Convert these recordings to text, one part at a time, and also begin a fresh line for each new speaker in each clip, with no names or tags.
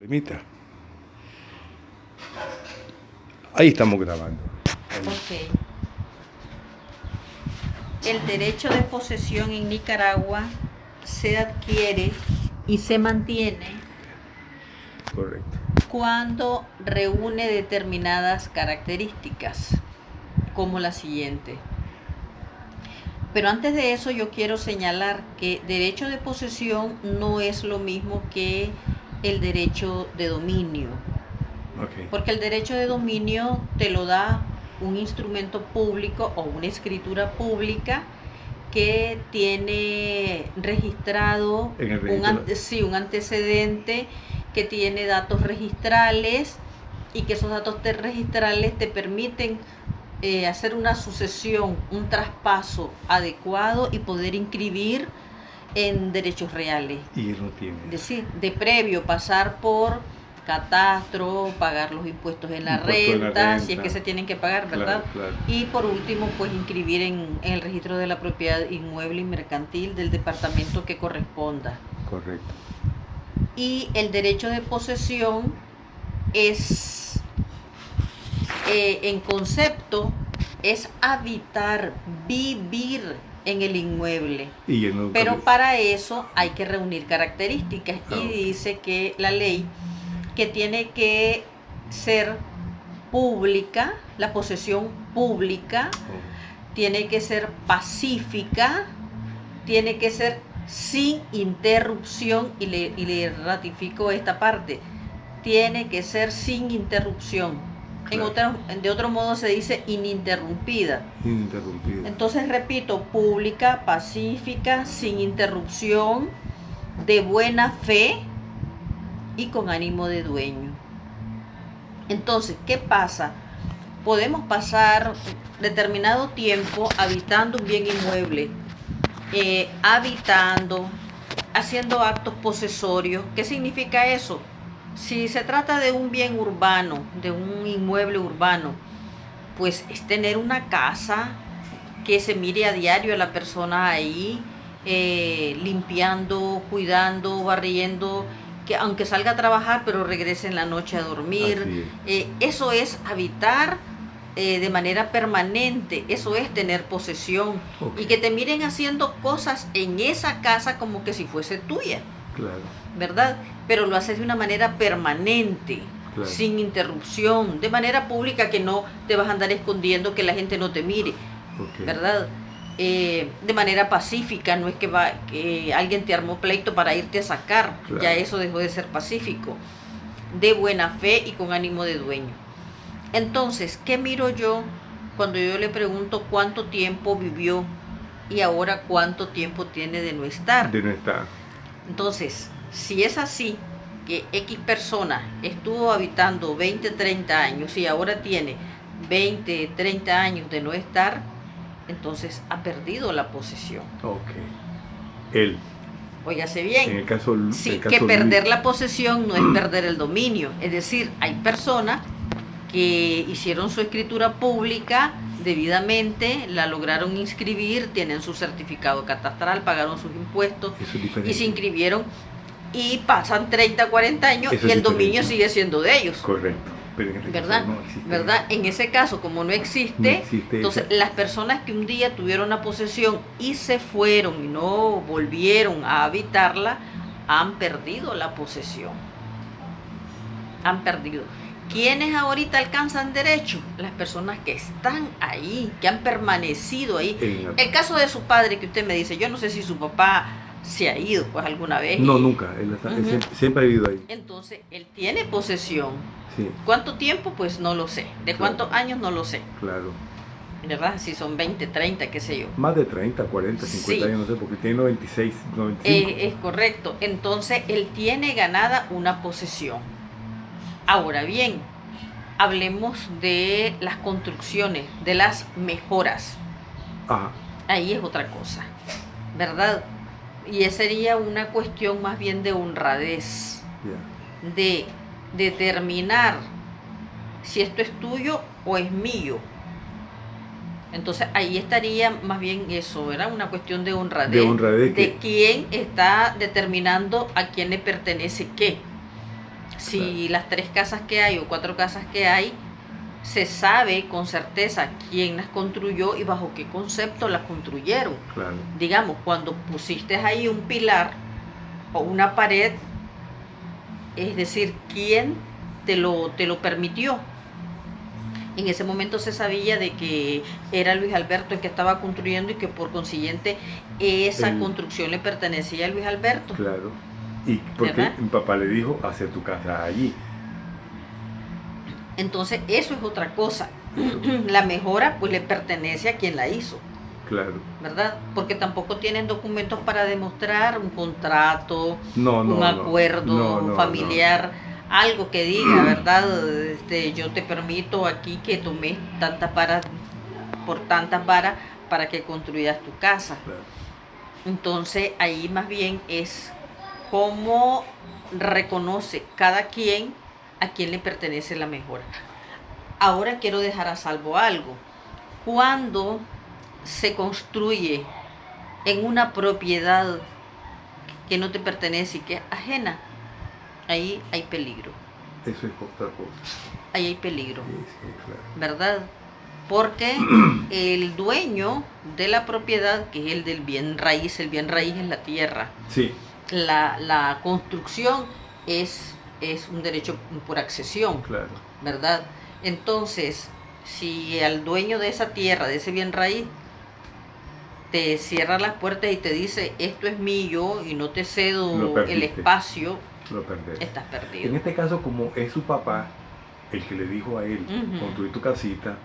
Limita. Ahí estamos grabando.
Ok. El derecho de posesión en Nicaragua se adquiere y se mantiene
Correcto.
cuando reúne determinadas características, como la siguiente. Pero antes de eso yo quiero señalar que derecho de posesión no es lo mismo que el derecho de dominio.
Okay.
Porque el derecho de dominio te lo da un instrumento público o una escritura pública que tiene registrado un antecedente, que tiene datos registrales y que esos datos registrales te permiten hacer una sucesión, un traspaso adecuado y poder inscribir en derechos reales.
Y él no tiene.
Es decir, de previo pasar por catastro, pagar los impuestos en la renta, si es que se tienen que pagar, ¿verdad?
Claro.
Y por último, pues inscribir en el registro de la propiedad inmueble y mercantil del departamento que corresponda.
Correcto.
Y el derecho de posesión es, en concepto, es habitar, vivir en el inmueble. Pero para eso hay que reunir características y dice que la ley que tiene que ser pública, la posesión pública, tiene que ser pacífica, tiene que ser sin interrupción, y le ratifico esta parte, tiene que ser sin interrupción. Claro. De otro modo se dice ininterrumpida. Entonces repito, pública, pacífica, sin interrupción, de buena fe y con ánimo de dueño. Entonces, ¿qué pasa? Podemos pasar determinado tiempo habitando un bien inmueble, haciendo actos posesorios. ¿Qué significa eso? Si se trata de un bien urbano, de un inmueble urbano, pues es tener una casa que se mire a diario a la persona ahí, limpiando, cuidando, barriendo, que aunque salga a trabajar, pero regrese en la noche a dormir. Eso es habitar de manera permanente, eso es tener posesión. Okay. Y que te miren haciendo cosas en esa casa como que si fuese tuya.
Claro.
¿Verdad? Pero lo haces de una manera permanente, claro, sin interrupción, de manera pública, que no te vas a andar escondiendo que la gente no te mire. Okay. ¿Verdad? De manera pacífica, no es que alguien te armó pleito para irte a sacar, claro, ya eso dejó de ser pacífico, de buena fe y con ánimo de dueño. Entonces, ¿qué miro yo cuando yo le pregunto cuánto tiempo vivió y ahora cuánto tiempo tiene de no estar?
De no estar.
Entonces, si es así, que X persona estuvo habitando 20, 30 años y ahora tiene 20, 30 años de no estar, entonces ha perdido la posesión.
Ok. Él.
Óigase bien.
En el caso,
sí, que perder la posesión no es perder el dominio. Es decir, hay personas que hicieron su escritura pública debidamente, la lograron inscribir, tienen su certificado catastral, pagaron sus impuestos y se inscribieron, y pasan 30, 40 años y el dominio sigue siendo de ellos.
Correcto. Pero en
¿verdad? No existe. ¿Verdad? En ese caso, como no existe, entonces las personas que un día tuvieron la posesión y se fueron y no volvieron a habitarla, han perdido la posesión. Han perdido. ¿Quiénes ahorita alcanzan derecho? Las personas que están ahí, que han permanecido ahí. El caso de su padre, que usted me dice, yo no sé si su papá se ha ido pues alguna vez.
No, nunca. Él siempre ha vivido ahí.
Entonces, él tiene posesión.
Sí.
¿Cuánto tiempo? Pues no lo sé. ¿De cuántos años? No lo sé.
Claro.
¿Verdad? Si son 20, 30, qué sé yo.
Más de 30, 40, 50 años, no sé, porque tiene 96, 95.
Es correcto. Entonces, él tiene ganada una posesión. Ahora bien, hablemos de las construcciones, de las mejoras.
Ajá.
Ahí es otra cosa, ¿verdad? Y esa sería una cuestión más bien de honradez, de determinar si esto es tuyo o es mío. Entonces ahí estaría más bien eso, ¿verdad? Una cuestión de honradez, de quién está determinando a quién le pertenece qué. Si las 3 casas que hay o 4 casas que hay, se sabe con certeza quién las construyó y bajo qué concepto las construyeron.
Claro.
Digamos, cuando pusiste ahí un pilar o una pared, es decir, quién te lo permitió. En ese momento se sabía de que era Luis Alberto el que estaba construyendo y que por consiguiente esa construcción le pertenecía a Luis Alberto.
Claro. Y porque
¿verdad?
mi papá le dijo, hacer tu casa allí.
Entonces eso es otra cosa. La mejora pues le pertenece a quien la hizo.
Claro.
¿Verdad? Porque tampoco tienen documentos para demostrar un contrato,
No,
un acuerdo familiar, algo que diga, ¿verdad? Yo te permito aquí que tomes tantas varas por tantas varas para que construyas tu casa.
Claro.
Entonces ahí más bien es cómo reconoce cada quien a quién le pertenece la mejora. Ahora quiero dejar a salvo algo. Cuando se construye en una propiedad que no te pertenece y que es ajena, ahí hay peligro.
Eso es otra cosa.
Ahí hay peligro,
Sí, claro.
¿verdad? Porque el dueño de la propiedad, que es el del bien raíz es la tierra.
Sí.
La construcción es un derecho por accesión,
Claro.
¿verdad? Entonces, si al dueño de esa tierra, de ese bien raíz, te cierra las puertas y te dice, esto es mío y no te cedo el espacio,
lo perdés.
Estás perdido.
En este caso, como es su papá el que le dijo a él, construir tu casita,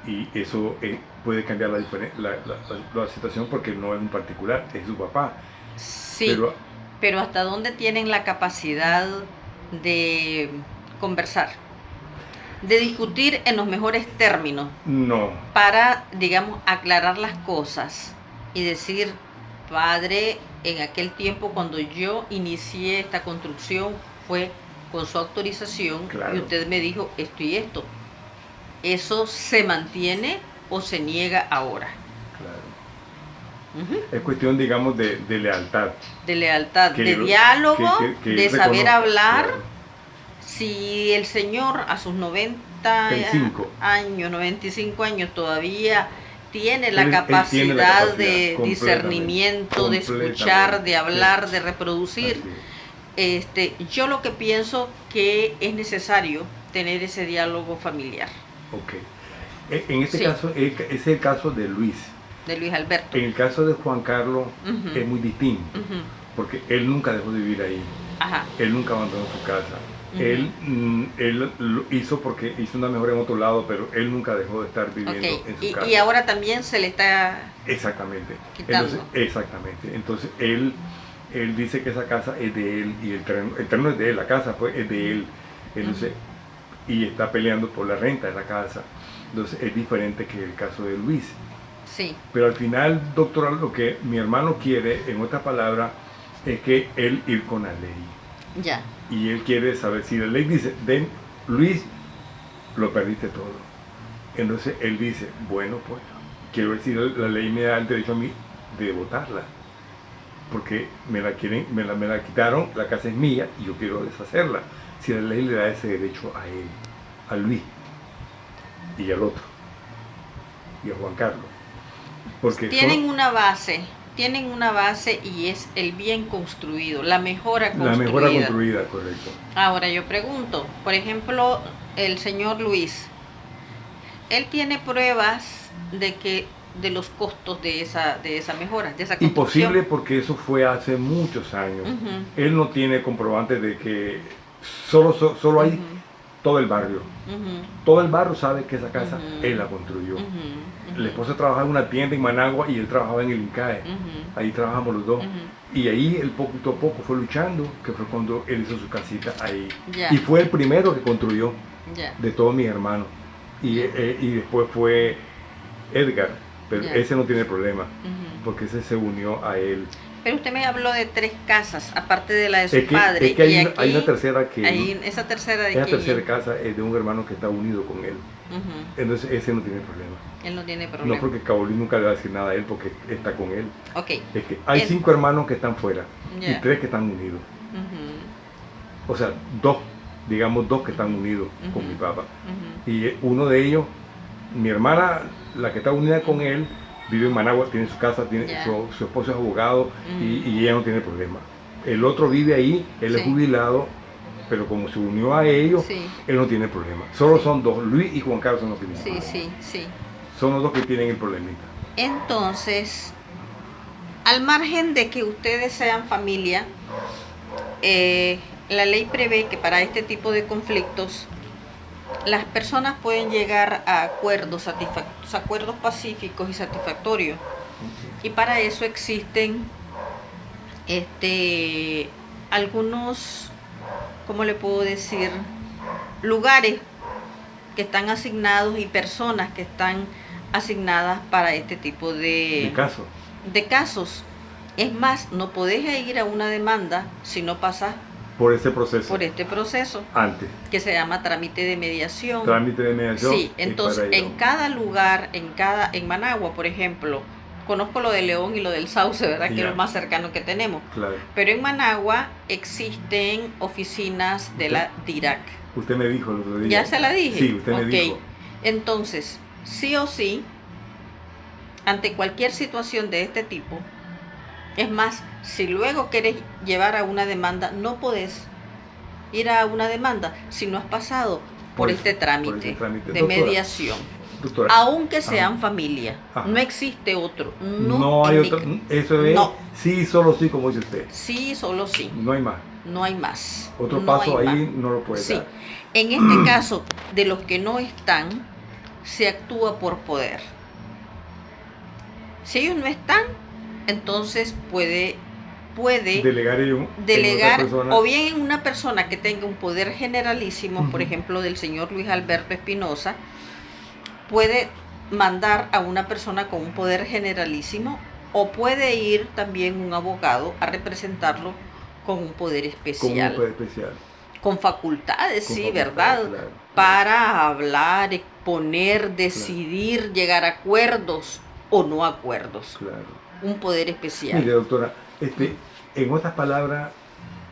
y eso puede cambiar la situación porque no es un particular, es su papá.
Sí, pero ¿hasta dónde tienen la capacidad de conversar? De discutir en los mejores términos.
No.
Para, digamos, aclarar las cosas y decir, padre, en aquel tiempo cuando yo inicié esta construcción fue con su autorización, claro, y usted me dijo esto y esto. ¿Eso se mantiene o se niega ahora?
Claro. Es cuestión, digamos, de lealtad.
De lealtad, de diálogo, de saber hablar. Claro. Si el señor a sus 95 años todavía tiene la capacidad de discernimiento, de escuchar, de hablar, de reproducir, yo lo que pienso que es necesario tener ese diálogo familiar.
Ok. En este caso, es el caso de Luis.
De Luis Alberto.
En el caso de Juan Carlos es muy distinto, porque él nunca dejó de vivir ahí. Ajá. Él nunca abandonó su casa. Él lo hizo porque hizo una mejora en otro lado, pero él nunca dejó de estar viviendo en su casa.
Y ahora también se le está
quitando. Exactamente. Entonces él dice que esa casa es de él y el terreno es de él, la casa pues es de él. Entonces, y está peleando por la renta de la casa. Entonces es diferente que el caso de Luis.
Sí.
Pero al final, doctora, lo que mi hermano quiere, en otras palabras, es que él ir con la ley.
Ya.
Y él quiere saber si la ley dice, Luis, lo perdiste todo. Entonces él dice, bueno, pues, quiero ver si la ley me da el derecho a mí de votarla. Porque me la quitaron, la casa es mía y yo quiero deshacerla. Si la ley le da ese derecho a él, a Luis y al otro, y a Juan Carlos. Porque
tienen una base y es el bien construido, la mejora construida.
La mejora construida, correcto.
Ahora yo pregunto, por ejemplo, el señor Luis, él tiene pruebas de los costos de esa mejora, de esa construcción.
Imposible, porque eso fue hace muchos años. Él no tiene comprobantes de que solo hay todo el barrio. Todo el barrio sabe que esa casa él la construyó. La esposa trabajaba en una tienda en Managua y él trabajaba en el INCAE. Ahí trabajamos los dos. Y ahí él poquito a poco fue luchando, que fue cuando él hizo su casita ahí. Y fue el primero que construyó de todos mis hermanos. Y después fue Edgar, pero ese no tiene problema, porque ese se unió a él.
Pero usted me habló de 3 casas, aparte de la de su padre.
Es que hay una tercera que...
Esa tercera
casa es de un hermano que está unido con él. Entonces ese no tiene problema.
Él no tiene problema.
No, porque Cabolín nunca le va a decir nada a él porque está con él.
Okay.
Es que hay 5 hermanos que están fuera y 3 que están unidos. O sea, 2 digamos, dos que están unidos con mi papá.
Ujú.
Y uno de ellos, mi hermana, la que está unida con él, vive en Managua, tiene su casa, tiene,
Ya.
su esposo es abogado y,
Ujú.
y ella no tiene problema. El otro vive ahí, él es
Sí.
jubilado, pero como se unió a ellos,
Sí.
él no tiene problema. Solo
Sí.
son dos, Luis y Juan Carlos son los que tienen
Sí,
problema.
sí, sí.
Son los dos que tienen el problemita.
Entonces, al margen de que ustedes sean familia, la ley prevé que para este tipo de conflictos las personas pueden llegar a acuerdos, acuerdos pacíficos y satisfactorios. Y para eso existen algunos, ¿cómo le puedo decir? Lugares que están asignados y personas que están asignadas para este tipo de casos. Es más, no podés ir a una demanda si no pasas
por ese proceso.
por este proceso.
Antes.
Que se llama trámite de mediación.
Trámite de mediación.
Sí, entonces en cada lugar, en Managua, por ejemplo, conozco lo de León y lo del Sauce, ¿verdad? Que es lo más cercano que tenemos.
Claro.
Pero en Managua existen oficinas de la DIRAC.
Usted me dijo el otro día.
¿Ya se la dije?
Sí, usted me dijo.
Entonces, sí o sí, ante cualquier situación de este tipo, es más, si luego quieres llevar a una demanda, no podés ir a una demanda si no has pasado por este trámite de mediación.
Doctora,
aunque sean familia. No existe otro.
No hay otro. Eso es sí, solo sí, como dice usted.
Sí, solo sí.
No hay más.
No hay más.
Otro paso ahí no lo puede dar.
En este caso, de los que no están, se actúa por poder. Si ellos no están, entonces puede delegar o bien en una persona que tenga un poder generalísimo, por ejemplo del señor Luis Alberto Espinosa, puede mandar a una persona con un poder generalísimo, o puede ir también un abogado a representarlo con un poder especial. Con facultades, sí, ¿verdad?
Claro.
Para hablar, exponer, decidir, llegar a acuerdos o no acuerdos.
Claro.
Un poder especial.
Mire, doctora, en otras palabras,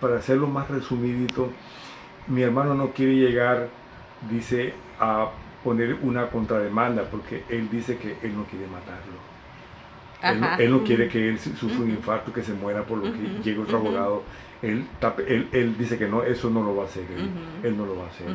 para hacerlo más resumidito, mi hermano no quiere llegar, dice, a poner una contrademanda, porque él dice que él no quiere matarlo. Él no quiere que él sufra un infarto, que se muera por lo que llegue otro abogado. Él dice que no, eso no lo va a hacer, él no lo va a hacer.